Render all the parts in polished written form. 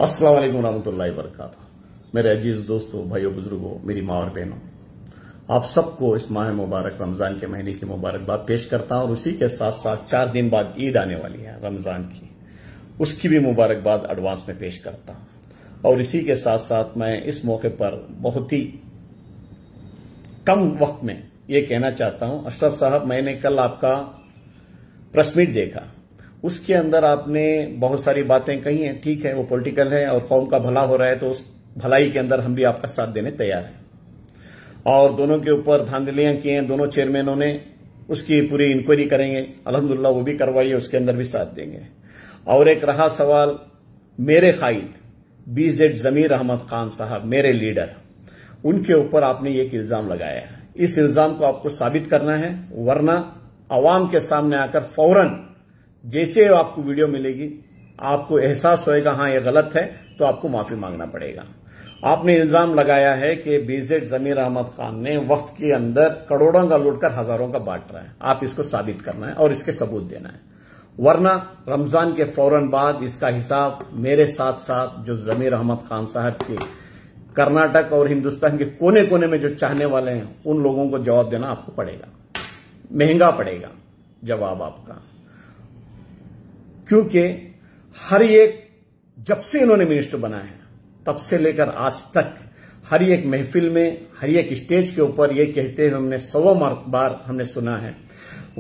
अस्सलाम वालेकुम रहमतुल्लाहि व बरकातुहू। मेरे अजीज दोस्तों, भाइयों, बुजुर्गों, मेरी माँ और बहनों, आप सबको इस माह मुबारक रमजान के महीने की मुबारकबाद पेश करता हूं। और उसी के साथ साथ 4 दिन बाद ईद आने वाली है रमजान की, उसकी भी मुबारकबाद एडवांस में पेश करता हूं। और इसी के साथ साथ मैं इस मौके पर बहुत ही कम वक्त में ये कहना चाहता हूं, अशरफ साहब, मैंने कल आपका प्रेस मीट देखा, उसके अंदर आपने बहुत सारी बातें कही हैं। ठीक है, वो पॉलिटिकल है और कौम का भला हो रहा है, तो उस भलाई के अंदर हम भी आपका साथ देने तैयार हैं। और दोनों के ऊपर धांधलियां की हैं दोनों चेयरमैनों ने, उसकी पूरी इंक्वायरी करेंगे, अल्हम्दुलिल्लाह वो भी करवाइए, उसके अंदर भी साथ देंगे। और एक रहा सवाल मेरे कायद BZ जमीर अहमद खान साहब, मेरे लीडर, उनके ऊपर आपने एक इल्जाम लगाया है। इस इल्जाम को आपको साबित करना है, वरना अवाम के सामने आकर फौरन जैसे आपको वीडियो मिलेगी, आपको एहसास होएगा हाँ ये गलत है, तो आपको माफी मांगना पड़ेगा। आपने इल्जाम लगाया है कि BZ जमीर अहमद खान ने वक्फ के अंदर करोड़ों का लूटकर हजारों का बांट रहा है। आप इसको साबित करना है और इसके सबूत देना है, वरना रमजान के फौरन बाद इसका हिसाब मेरे साथ साथ जो जमीर अहमद खान साहब के कर्नाटक और हिंदुस्तान के कोने कोने में जो चाहने वाले हैं, उन लोगों को जवाब देना आपको पड़ेगा। महंगा पड़ेगा जवाब आपका, क्योंकि हर एक, जब से इन्होंने मिनिस्टर बनाया है तब से लेकर आज तक हर एक महफिल में, हर एक स्टेज के ऊपर ये कहते हुए हमने 100 बार हमने सुना है,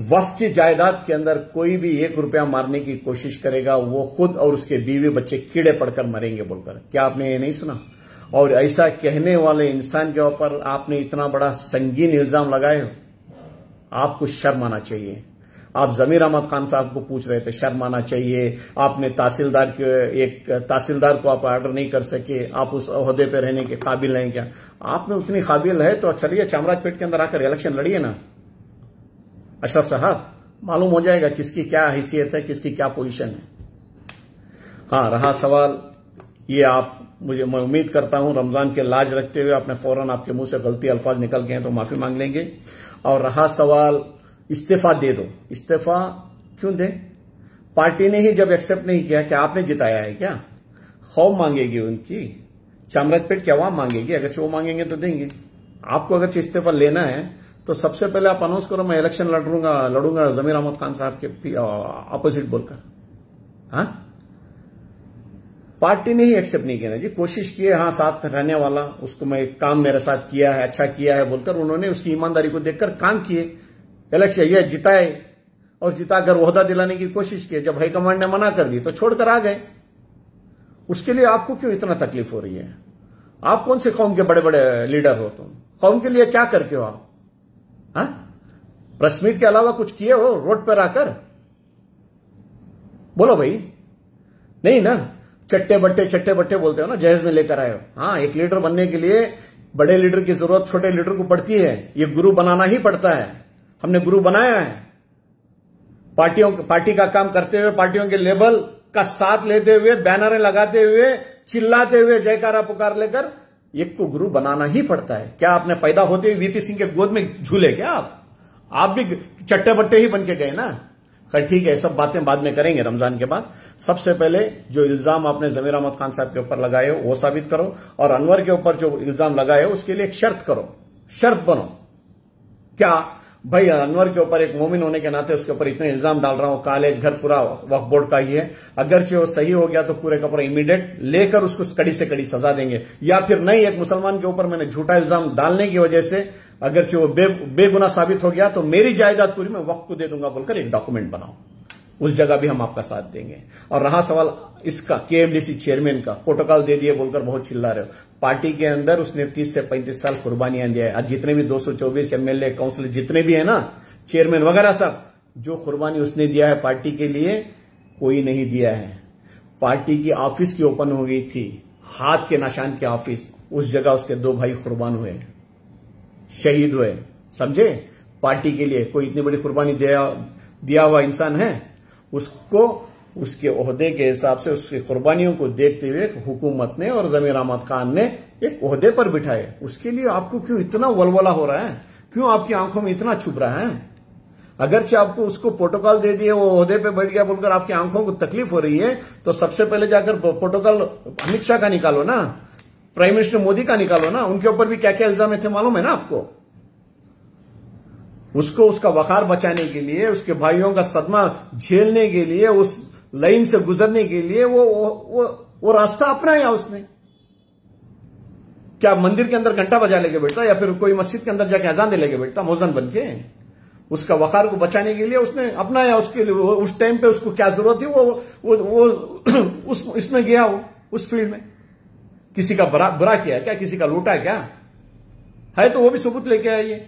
वक्फ की जायदाद के अंदर कोई भी 1 रुपया मारने की कोशिश करेगा, वो खुद और उसके बीवी बच्चे कीड़े पड़कर मरेंगे बोलकर। क्या आपने ये नहीं सुना? और ऐसा कहने वाले इंसान के ऊपर आपने इतना बड़ा संगीन इल्जाम लगाए हो, आपको शर्म आना चाहिए। आप जमीर अहमद खान साहब को पूछ रहे थे, शर्म आना चाहिए। आपने एक तहसीलदार को आप ऑर्डर नहीं कर सके, आप उस ओहदे पे रहने के काबिल हैं क्या? आपने उतनी काबिल है तो चलिए चामराजपेट के अंदर आकर इलेक्शन लड़िए ना अशरफ साहब, मालूम हो जाएगा किसकी क्या हैसियत है, किसकी क्या पोजीशन है। हाँ, रहा सवाल ये, मैं उम्मीद करता हूं रमजान के लाज रखते हुए आपने फौरन, आपके मुंह से गलती अल्फाज निकल गए हैं तो माफी मांग लेंगे। और रहा सवाल इस्तीफा दे दो, इस्तीफा क्यों दे? पार्टी ने ही जब एक्सेप्ट नहीं किया, क्या आपने जिताया है क्या? कौम मांगेगी उनकी, चामराजपेट की आवाम मांगेगी, अगर वो मांगेंगे तो देंगे। आपको अगर इस्तीफा लेना है तो सबसे पहले आप अनाउंस करो मैं इलेक्शन लड़ूंगा जमीर अहमद खान साहब के अपोजिट बोलकर। हाँ, पार्टी ने ही एक्सेप्ट नहीं किया ना जी, कोशिश की है, हाँ साथ रहने वाला, उसको मैं काम मेरे साथ किया है, अच्छा किया है बोलकर उन्होंने उसकी ईमानदारी को देखकर काम किए, इलेक्शन ये जिताए और जिताकर ओहदा दिलाने की कोशिश की। जब हाईकमांड ने मना कर दी तो छोड़कर आ गए। उसके लिए आपको क्यों इतना तकलीफ हो रही है? आप कौन से कौम के बड़े बड़े लीडर हो? तुम कौम के लिए क्या करके हो आप? हाँ, प्रेस मीट के अलावा कुछ किए हो रोड पर आकर? बोलो भाई। नहीं ना, चट्टे बट्टे बोलते हो ना, जहेज में लेकर आए हो। हाँ, एक लीडर बनने के लिए बड़े लीडर की जरूरत छोटे लीडर को पड़ती है, ये गुरु बनाना ही पड़ता है। हमने गुरु बनाया है, पार्टी का काम करते हुए, पार्टियों के लेवल का साथ लेते हुए, बैनरें लगाते हुए, चिल्लाते हुए, जयकारा पुकार लेकर एक को गुरु बनाना ही पड़ता है। क्या आपने पैदा होते हुए VP सिंह के गोद में झूले क्या आप भी चट्टे बट्टे ही बन के गए ना? खैर ठीक है, सब बातें बाद में करेंगे रमजान के बाद। सबसे पहले जो इल्जाम आपने जमीर अहमद खान साहब के ऊपर लगाए हो वो साबित करो, और अनवर के ऊपर जो इल्जाम लगाए हो उसके लिए एक शर्त करो, शर्त बनो। क्या भाई, अनवर के ऊपर एक मोमिन होने के नाते उसके ऊपर इतने इल्जाम डाल रहा हूं, कॉलेज घर पूरा वक्फ बोर्ड का ही है, अगरचे वो सही हो गया तो पूरे का पूरा इमीडिएट लेकर उसको कड़ी से कड़ी सजा देंगे, या फिर नहीं, एक मुसलमान के ऊपर मैंने झूठा इल्जाम डालने की वजह से अगरचे वो बेगुनाह साबित हो गया तो मेरी जायदाद पूरी मैं वक्फ को दे दूंगा बोलकर एक डॉक्यूमेंट बनाओ, उस जगह भी हम आपका साथ देंगे। और रहा सवाल इसका KMDC चेयरमैन का, प्रोटोकॉल दे दिए बोलकर बहुत चिल्ला रहे हो। पार्टी के अंदर उसने 30 से 35 साल कुर्बानियां दिया है। आज जितने भी 224 MLA काउंसिलर जितने भी है ना, चेयरमैन वगैरह सब, जो कुर्बानी उसने दिया है पार्टी के लिए कोई नहीं दिया है। पार्टी की ऑफिस की ओपन हो गई थी, हाथ के निशान के ऑफिस, उस जगह उसके 2 भाई कुर्बान हुए, शहीद हुए, समझे? पार्टी के लिए कोई इतनी बड़ी कुर्बानी दिया हुआ इंसान है, उसको उसके ओहदे के हिसाब से उसकी कुर्बानियों को देखते हुए हुकूमत ने और जमीर अहमद खान ने एक ओहदे पर बिठाए। उसके लिए आपको क्यों इतना वलवला हो रहा है? क्यों आपकी आंखों में इतना छुप रहा है? अगरचे आपको उसको प्रोटोकॉल दे दिए, वो ओहदे पे बैठ गया बोलकर आपकी आंखों को तकलीफ हो रही है, तो सबसे पहले जाकर प्रोटोकॉल अमित शाह का निकालो ना, प्राइम मिनिस्टर मोदी का निकालो ना। उनके ऊपर भी क्या क्या इल्जाम थे मालूम है ना आपको। उसको उसका वकार बचाने के लिए, उसके भाइयों का सदमा झेलने के लिए, उस लाइन से गुजरने के लिए वो रास्ता अपनाया उसने। क्या मंदिर के अंदर घंटा बजा लेके बैठता या फिर कोई मस्जिद के अंदर जाके अजान दे लेके बैठता मौजन बन के? उसका वकार को बचाने के लिए उसने अपनाया। उसके लिए उस टाइम पे उसको क्या जरूरत थी वो इसमें गया, वो उस फील्ड में। किसी का बुरा किया क्या? किसी का लूटा क्या है? तो वो भी सबूत लेके आइए।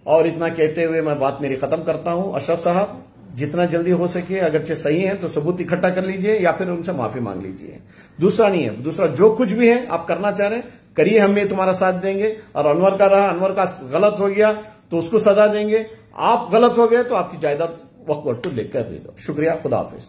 और इतना कहते हुए मैं बात मेरी खत्म करता हूं। अशरफ साहब, जितना जल्दी हो सके, अगरचे सही है तो सबूत इकट्ठा कर लीजिए या फिर उनसे माफी मांग लीजिए। दूसरा नहीं है, दूसरा जो कुछ भी है आप करना चाह रहे हैं करिए, हम ये तुम्हारा साथ देंगे। और अनवर का रहा, अनवर का गलत हो गया तो उसको सजा देंगे। आप गलत हो गए तो आपकी जायदाद वक्त को लेकर दे दो। शुक्रिया, खुदा हाफिज।